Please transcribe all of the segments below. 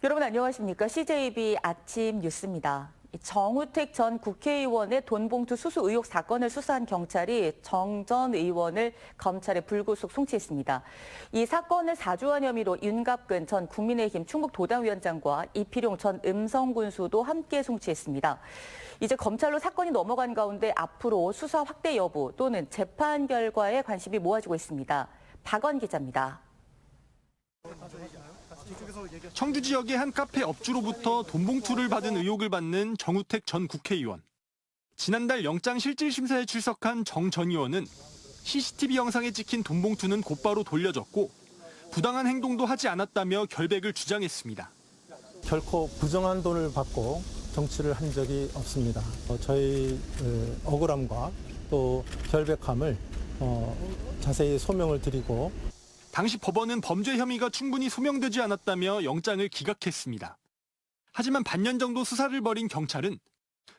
여러분 안녕하십니까? CJB 아침 뉴스입니다. 정우택 전 국회의원의 돈봉투 수수 의혹 사건을 수사한 경찰이 정 전 의원을 검찰에 불구속 송치했습니다. 이 사건을 사주한 혐의로 윤갑근 전 국민의힘 충북도당위원장과 이필용 전 음성군수도 함께 송치했습니다. 이제 검찰로 사건이 넘어간 가운데 앞으로 수사 확대 여부 또는 재판 결과에 관심이 모아지고 있습니다. 박원 기자입니다. 청주 지역의 한 카페 업주로부터 돈봉투를 받은 의혹을 받는 정우택 전 국회의원. 지난달 영장실질심사에 출석한 정 전 의원은 CCTV 영상에 찍힌 돈봉투는 곧바로 돌려줬고 부당한 행동도 하지 않았다며 결백을 주장했습니다. 결코 부정한 돈을 받고 정치를 한 적이 없습니다. 저희 억울함과 또 결백함을 자세히 소명을 드리고 당시 법원은 범죄 혐의가 충분히 소명되지 않았다며 영장을 기각했습니다. 하지만 반년 정도 수사를 벌인 경찰은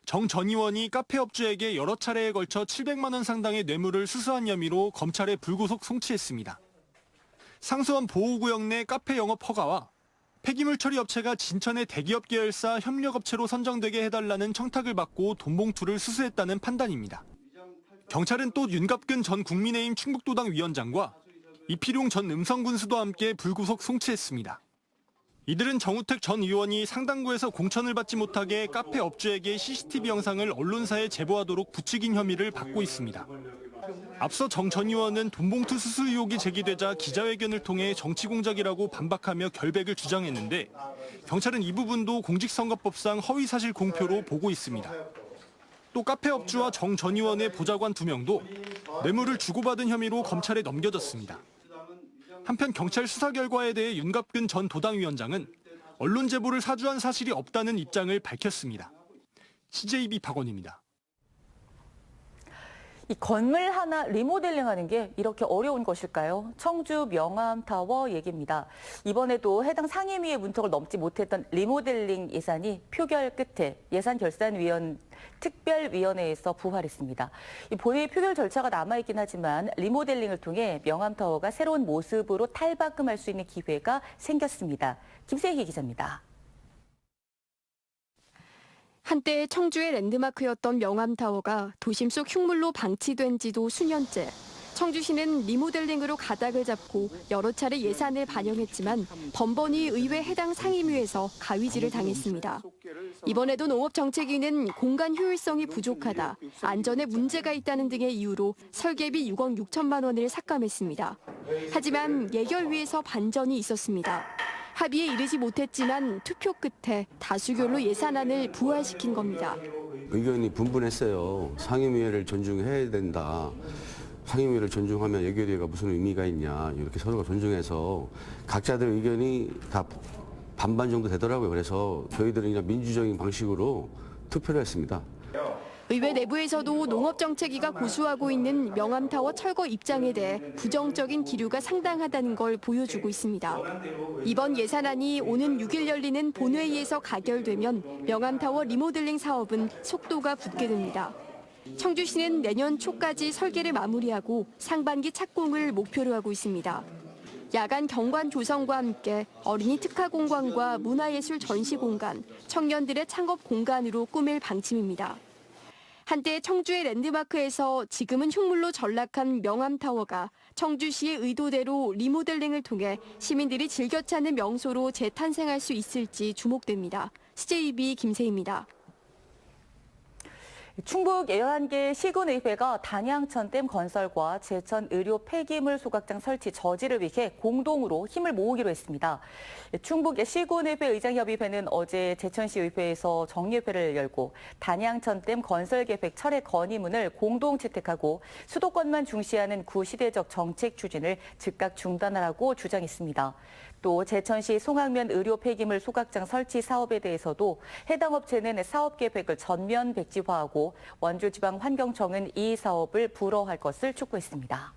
정 전 의원이 카페 업주에게 여러 차례에 걸쳐 700만 원 상당의 뇌물을 수수한 혐의로 검찰에 불구속 송치했습니다. 상수원 보호구역 내 카페 영업 허가와 폐기물 처리 업체가 진천의 대기업 계열사 협력업체로 선정되게 해달라는 청탁을 받고 돈봉투를 수수했다는 판단입니다. 경찰은 또 윤갑근 전 국민의힘 충북도당 위원장과 이필용 전 음성군수도 함께 불구속 송치했습니다. 이들은 정우택 전 의원이 상당구에서 공천을 받지 못하게 카페 업주에게 CCTV 영상을 언론사에 제보하도록 부추긴 혐의를 받고 있습니다. 앞서 정 전 의원은 돈봉투 수수 의혹이 제기되자 기자회견을 통해 정치 공작이라고 반박하며 결백을 주장했는데 경찰은 이 부분도 공직선거법상 허위사실 공표로 보고 있습니다. 또 카페 업주와 정 전 의원의 보좌관 2명도 뇌물을 주고받은 혐의로 검찰에 넘겨졌습니다. 한편 경찰 수사 결과에 대해 윤갑근 전 도당위원장은 언론 제보를 사주한 사실이 없다는 입장을 밝혔습니다. CJB 박원입니다. 이 건물 하나 리모델링하는 게 이렇게 어려운 것일까요? 청주 명암타워 얘기입니다. 이번에도 해당 상임위의 문턱을 넘지 못했던 리모델링 예산이 표결 끝에 예산결산위원 특별위원회에서 부활했습니다. 이 본회의 표결 절차가 남아있긴 하지만 리모델링을 통해 명암타워가 새로운 모습으로 탈바꿈할 수 있는 기회가 생겼습니다. 김세희 기자입니다. 한때 청주의 랜드마크였던 명암타워가 도심 속 흉물로 방치된 지도 수년째. 청주시는 리모델링으로 가닥을 잡고 여러 차례 예산을 반영했지만 번번이 의회 해당 상임위에서 가위질을 당했습니다. 이번에도 농업정책위는 공간 효율성이 부족하다, 안전에 문제가 있다는 등의 이유로 설계비 6억 6천만 원을 삭감했습니다. 하지만 예결위에서 반전이 있었습니다. 합의에 이르지 못했지만 투표 끝에 다수결로 예산안을 부활시킨 겁니다. 의견이 분분했어요. 상임위를 존중해야 된다. 상임위를 존중하면 예결위가 무슨 의미가 있냐. 이렇게 서로가 존중해서 각자들 의견이 다 반반 정도 되더라고요. 그래서 저희들은 그냥 민주적인 방식으로 투표를 했습니다. 의회 내부에서도 농업정책위가 고수하고 있는 명암타워 철거 입장에 대해 부정적인 기류가 상당하다는 걸 보여주고 있습니다. 이번 예산안이 오는 6일 열리는 본회의에서 가결되면 명암타워 리모델링 사업은 속도가 붙게 됩니다. 청주시는 내년 초까지 설계를 마무리하고 상반기 착공을 목표로 하고 있습니다. 야간 경관 조성과 함께 어린이 특화 공간과 문화예술 전시 공간, 청년들의 창업 공간으로 꾸밀 방침입니다. 한때 청주의 랜드마크에서 지금은 흉물로 전락한 명암타워가 청주시의 의도대로 리모델링을 통해 시민들이 즐겨 찾는 명소로 재탄생할 수 있을지 주목됩니다. CJB 김세희입니다. 충북 11개 시군의회가 단양천댐 건설과 제천 의료 폐기물 소각장 설치 저지를 위해 공동으로 힘을 모으기로 했습니다. 충북 시군의회 의장협의회는 어제 제천시의회에서 정례회를 열고 단양천댐 건설 계획 철회 건의문을 공동 채택하고 수도권만 중시하는 구시대적 정책 추진을 즉각 중단하라고 주장했습니다. 또 제천시 송악면 의료 폐기물 소각장 설치 사업에 대해서도 해당 업체는 사업 계획을 전면 백지화하고 원주지방환경청은 이 사업을 불허할 것을 촉구했습니다.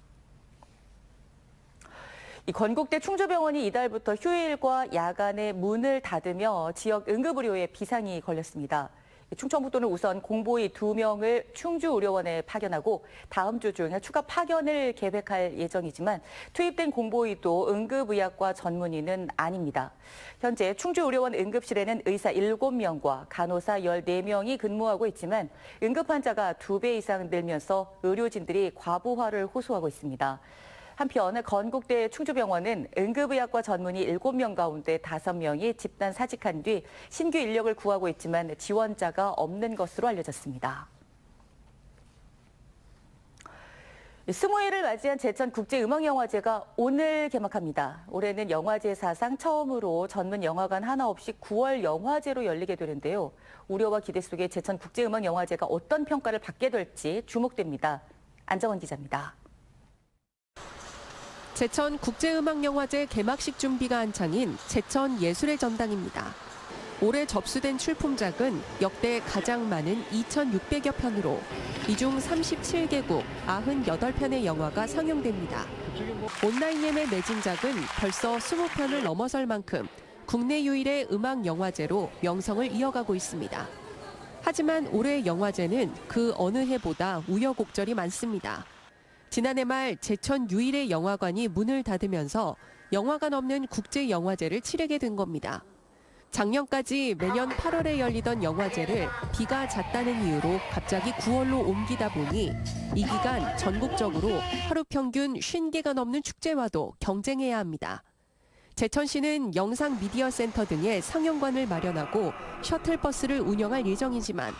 이 건국대 충주병원이 이달부터 휴일과 야간에 문을 닫으며 지역 응급의료에 비상이 걸렸습니다. 충청북도는 우선 공보의 2명을 충주의료원에 파견하고 다음 주 중에 추가 파견을 계획할 예정이지만 투입된 공보의도 응급의학과 전문의는 아닙니다. 현재 충주의료원 응급실에는 의사 7명과 간호사 14명이 근무하고 있지만 응급환자가 2배 이상 늘면서 의료진들이 과부하를 호소하고 있습니다. 한편 건국대 충주병원은 응급의학과 전문의 7명 가운데 5명이 집단 사직한 뒤 신규 인력을 구하고 있지만 지원자가 없는 것으로 알려졌습니다. 20회를 맞이한 제천국제음악영화제가 오늘 개막합니다. 올해는 영화제 사상 처음으로 전문 영화관 하나 없이 9월 영화제로 열리게 되는데요. 우려와 기대 속에 제천국제음악영화제가 어떤 평가를 받게 될지 주목됩니다. 안정원 기자입니다. 제천 국제음악영화제 개막식 준비가 한창인 제천 예술의 전당입니다. 올해 접수된 출품작은 역대 가장 많은 2,600여 편으로 이 중 37개국 98편의 영화가 상영됩니다. 온라인 예매 매진작은 벌써 20편을 넘어설 만큼 국내 유일의 음악영화제로 명성을 이어가고 있습니다. 하지만 올해 영화제는 그 어느 해보다 우여곡절이 많습니다. 지난해 말 제천 유일의 영화관이 문을 닫으면서 영화관 없는 국제영화제를 치르게 된 겁니다. 작년까지 매년 8월에 열리던 영화제를 비가 잦다는 이유로 갑자기 9월로 옮기다 보니 이 기간 전국적으로 하루 평균 50개가 넘는 축제와도 경쟁해야 합니다. 제천시는 영상미디어센터 등의 상영관을 마련하고 셔틀버스를 운영할 예정이지만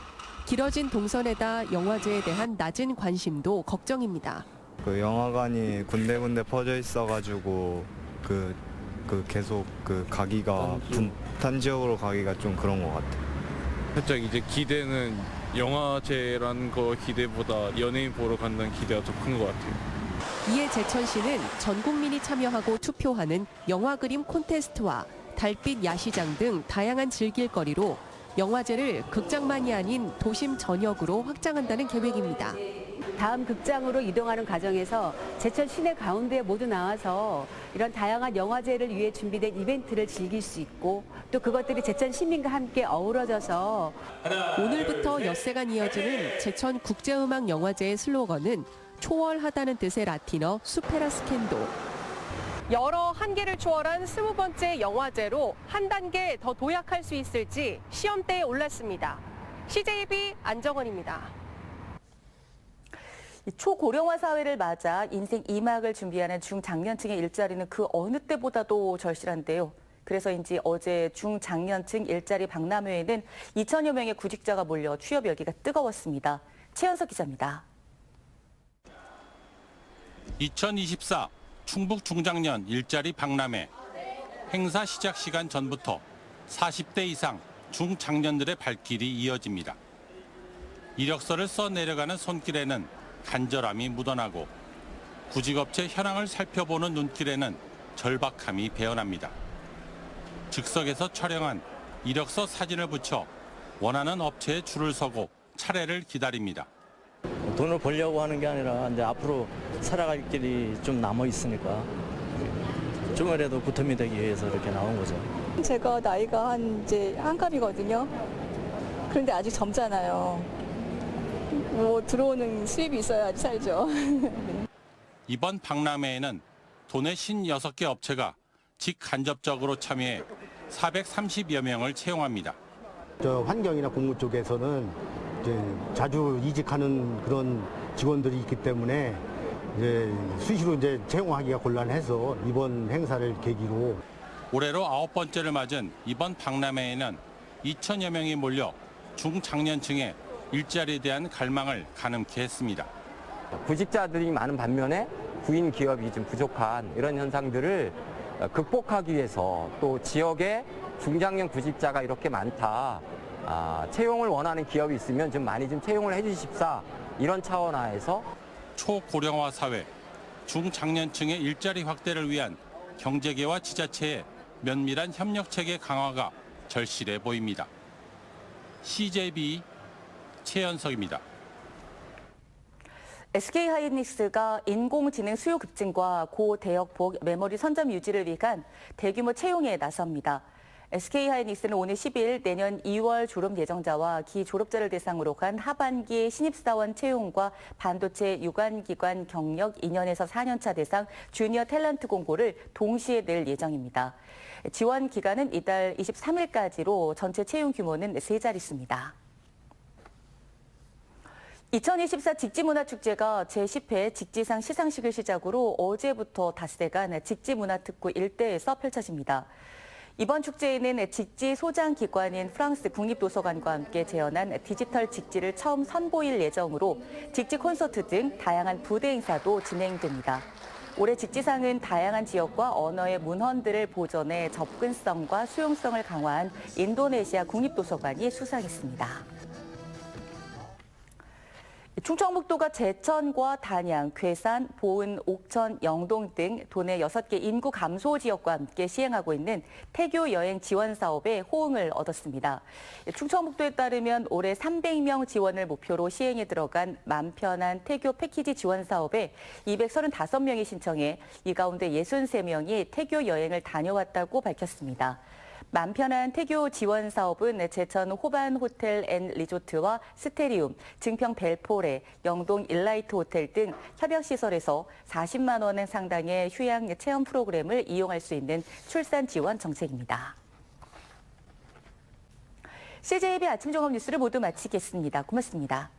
길어진 동선에다 영화제에 대한 낮은 관심도 걱정입니다. 그 영화관이 군데군데 퍼져 있어가지고 계속 가기가 분탄 지역으로 가기가 좀 그런 것 같아요. 살짝 이제 기대는 영화제라는 거 기대보다 연예인 보러 간다는 기대가 더 큰 것 같아요. 이에 제천시는 전 국민이 참여하고 투표하는 영화 그림 콘테스트와 달빛 야시장 등 다양한 즐길거리로 영화제를 극장만이 아닌 도심 전역으로 확장한다는 계획입니다. 다음 극장으로 이동하는 과정에서 제천 시내 가운데에 모두 나와서 이런 다양한 영화제를 위해 준비된 이벤트를 즐길 수 있고 또 그것들이 제천 시민과 함께 어우러져서 오늘부터 엿새간 이어지는 제천 국제음악영화제의 슬로건은 초월하다는 뜻의 라틴어 수페라 스캔도. 여러 한계를 초월한 20번째 영화제로 한 단계 더 도약할 수 있을지 시험대에 올랐습니다. CJB 안정원입니다. 초고령화 사회를 맞아 인생 2막을 준비하는 중장년층의 일자리는 그 어느 때보다도 절실한데요. 그래서인지 어제 중장년층 일자리 박람회에는 2천여 명의 구직자가 몰려 취업 열기가 뜨거웠습니다. 최연석 기자입니다. 2024 충북 중장년 일자리 박람회. 행사 시작 시간 전부터 40대 이상 중장년들의 발길이 이어집니다. 이력서를 써 내려가는 손길에는 간절함이 묻어나고 구직업체 현황을 살펴보는 눈길에는 절박함이 배어납니다. 즉석에서 촬영한 이력서 사진을 붙여 원하는 업체에 줄을 서고 차례를 기다립니다. 돈을 벌려고 하는 게 아니라 이제 앞으로 살아갈 길이 좀 남아 있으니까 좀이라도 보탬이 되기 위해서 이렇게 나온 거죠. 제가 나이가 이제 한갑이거든요. 그런데 아직 젊잖아요. 뭐 들어오는 수입이 있어야지 살죠. 이번 박람회에는 도내 56개 업체가 직간접적으로 참여해 430여 명을 채용합니다. 환경이나 공무 쪽에서는 이제 자주 이직하는 그런 직원들이 있기 때문에 이제 수시로 이제 채용하기가 곤란해서 이번 행사를 계기로 올해로 9번째를 맞은 이번 박람회에는 2천여 명이 몰려 중장년층의 일자리에 대한 갈망을 가늠케 했습니다. 구직자들이 많은 반면에 구인 기업이 좀 부족한 이런 현상들을 극복하기 위해서 또 지역에 중장년 구직자가 이렇게 많다. 채용을 원하는 기업이 있으면 좀 많이 좀 채용을 해주십사 이런 차원 하에서 초고령화 사회, 중장년층의 일자리 확대를 위한 경제계와 지자체의 면밀한 협력체계 강화가 절실해 보입니다. CJB 최연석입니다. SK하이닉스가 인공지능 수요 급증과 고대역폭 메모리 선점 유지를 위한 대규모 채용에 나섭니다. SK하이닉스는 오늘 10일 내년 2월 졸업 예정자와 기졸업자를 대상으로 한 하반기 신입사원 채용과 반도체 유관기관 경력 2년에서 4년차 대상 주니어 탤런트 공고를 동시에 낼 예정입니다. 지원 기간은 이달 23일까지로 전체 채용 규모는 3자릿수입니다. 2024 직지문화축제가 제10회 직지상 시상식을 시작으로 어제부터 닷새간 직지문화특구 일대에서 펼쳐집니다. 이번 축제에는 직지 소장 기관인 프랑스 국립도서관과 함께 재현한 디지털 직지를 처음 선보일 예정으로 직지 콘서트 등 다양한 부대 행사도 진행됩니다. 올해 직지상은 다양한 지역과 언어의 문헌들을 보존해 접근성과 수용성을 강화한 인도네시아 국립도서관이 수상했습니다. 충청북도가 제천과 단양, 괴산, 보은, 옥천, 영동 등 도내 6개 인구 감소 지역과 함께 시행하고 있는 태교 여행 지원 사업에 호응을 얻었습니다. 충청북도에 따르면 올해 300명 지원을 목표로 시행에 들어간 맘 편한 태교 패키지 지원 사업에 235명이 신청해 이 가운데 63명이 태교 여행을 다녀왔다고 밝혔습니다. 맘 편한 태교 지원 사업은 제천 호반 호텔 앤 리조트와 스테리움, 증평 벨포레, 영동 일라이트 호텔 등 협력시설에서 40만 원 상당의 휴양 체험 프로그램을 이용할 수 있는 출산 지원 정책입니다. CJB 아침 종합 뉴스를 모두 마치겠습니다. 고맙습니다.